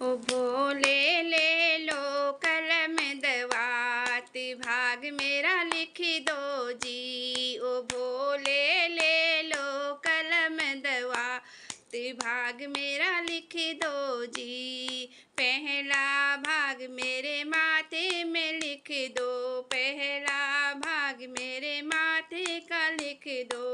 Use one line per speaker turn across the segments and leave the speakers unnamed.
ओ भोले ले लो कलम दवात भाग मेरा लिख दो जी। ओ भोले ले लो कलम दवात भाग मेरा लिख दो जी। पहला भाग मेरे माथे में लिख दो, पहला भाग मेरे माथे का लिख दो।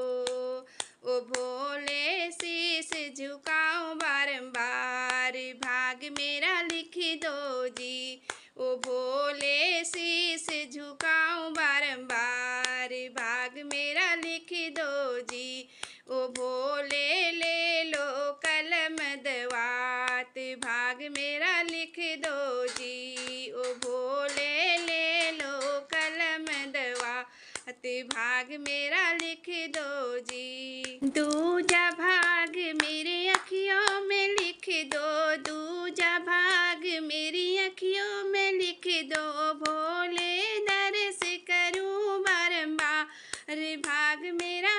ओ भोले शीश झुकाऊं बारंबार भाग मेरा लिख दो जी। ओ भोले शीश झुकाऊं बारंबार भाग मेरा लिख दो जी। ओ भोले ले लो कलम दवात भाग मेरा लिख दो जी। ओ भोले ले लो कलम दवात भाग मेरा लिख दो जी। दूजा भाग मेरे अखियों में लिख दो, दूजा भाग मेरी अखियों में लिख दो। भोले दर्श करूं बारंबार भाग मेरा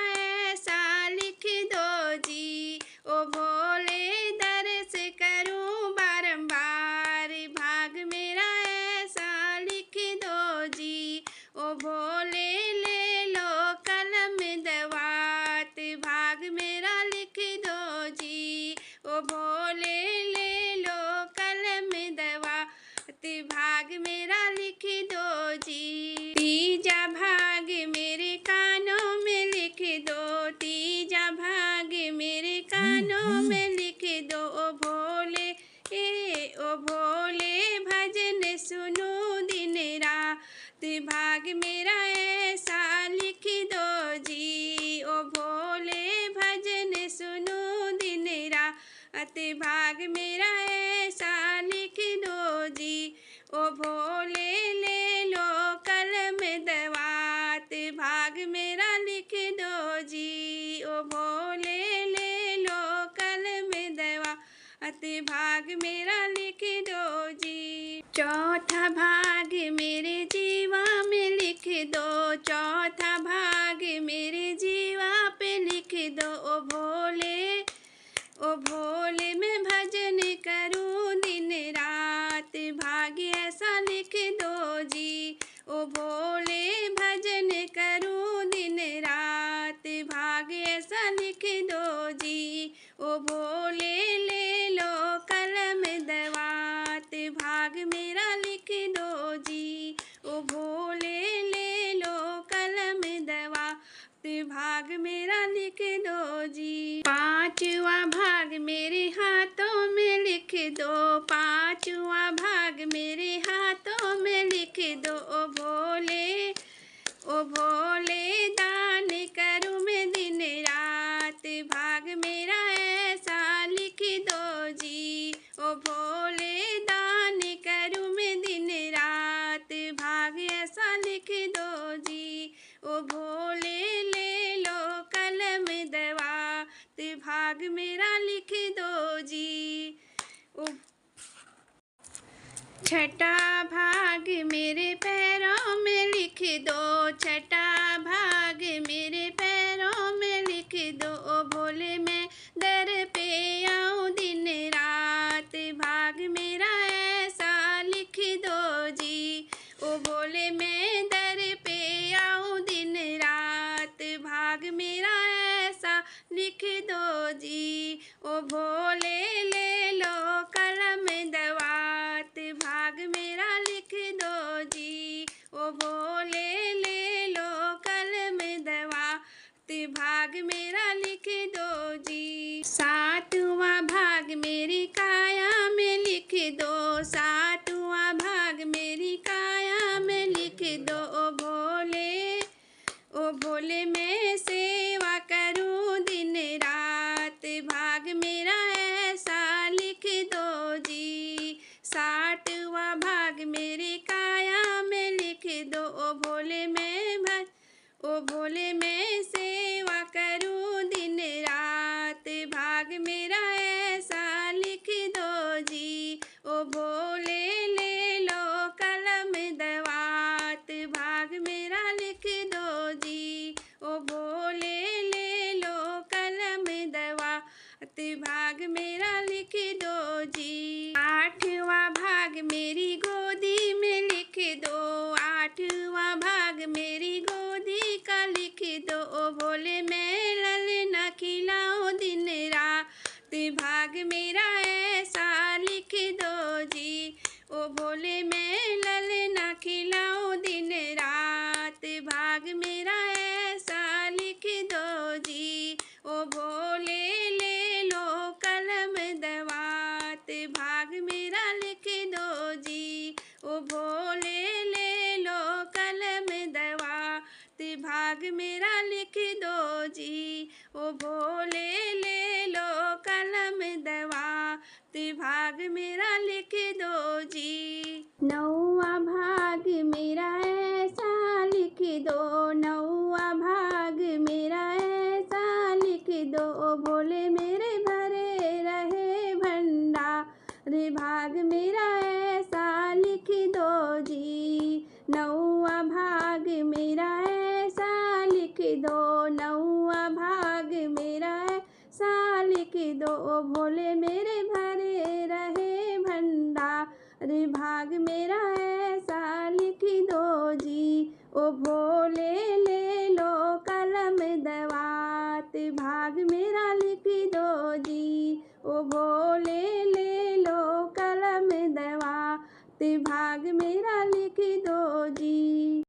ऐसा लिख दो जी। ओ भोले दर्श करूं बारंबार भाग मेरा ऐसा लिख दो जी। ओ भोले ले लो कलम दवात भाग मेरा लिख दो जी। ओ भोले ले लो कलम दवात भाग मेरा लिख दो जी। तीजा भाग मेरे कानों में लिख दो, तीजा भाग मेरे कानों में लिख दो। ओ भोले ओ भोले भजन सुनो दिन रात भाग मेरा ऐसा लिख दो जी। ओ भोले भजन सुनो दिन रात भाग मेरा ऐसा लिख दो जी। ओ भोले ले लो कलम दवात भाग मेरा लिख दो जी। ओ भोले ले लो कलम दवात भाग मेरा लिख दो जी। चौथा भाग मेरे जीवा में लिख दो, चौथा भाग मेरे जीवा पे लिख दो। ओ भोले मैं भजन करूं दिन रात भाग ऐसा लिख दो जी। ओ भोले भजन करूं दिन रात भाग ऐसा लिख दो जी। ओ भोले ले लो कलम दवात भाग मेरा लिख दो जी। ओ भोले ले लो कलम दवात भाग मेरा लिख दो जी। पांचवा भाग मेरे हाथों में लिख दो, पांचवा भाग मेरे हाथों में लिख दो। ओ भोले दान करूं मैं दिन रात भाग मेरा ऐसा लिख दो जी। ओ भोले दान करूं मैं दिन रात भाग ऐसा लिख दो जी। ओ भोले ले लो कलम दवात भाग मेरा लिख दो जी। ओ छठा भाग मेरे पैरों में लिख दो, छठा भाग मेरे पैरों में लिख दो। ओ भोले मैं दर पे आऊं दिन रात भाग मेरा ऐसा लिख दो जी। ओ भोले मैं दर पे आऊं दिन रात भाग मेरा ऐसा लिख दो जी। ओ भोले ले लो कलम दवात भाग मेरा लिख दो जी। ओ भोले ले लो कलम दवात भाग मेरा लिख दो जी। लिख दो जी। ओ भोले ले लो कलम दवात भाग मेरा लिख दो जी। ओ भोले ले लो कलम दवात भाग मेरा लिख दो जी। नौवा भाग मेरा ऐसा लिख दो, नौवा भाग मेरा ऐसा लिख दो। ओ भोले मेरे भरे रहे भंडार भाग मेरा ऐसा लिख दो जी। नौवा भाग मेरा ऐसा लिख दो, नौवा भाग मेरा ऐसा लिख दो। ओ भोले मेरे भरे रहे भंडार भाग मेरा ऐसा लिख दो जी। ओ भोले ले लो कलम दवात भाग मेरा लिख दो जी। ओ भोले ले लो कलम दवात भाग मेरा लिख दो जी।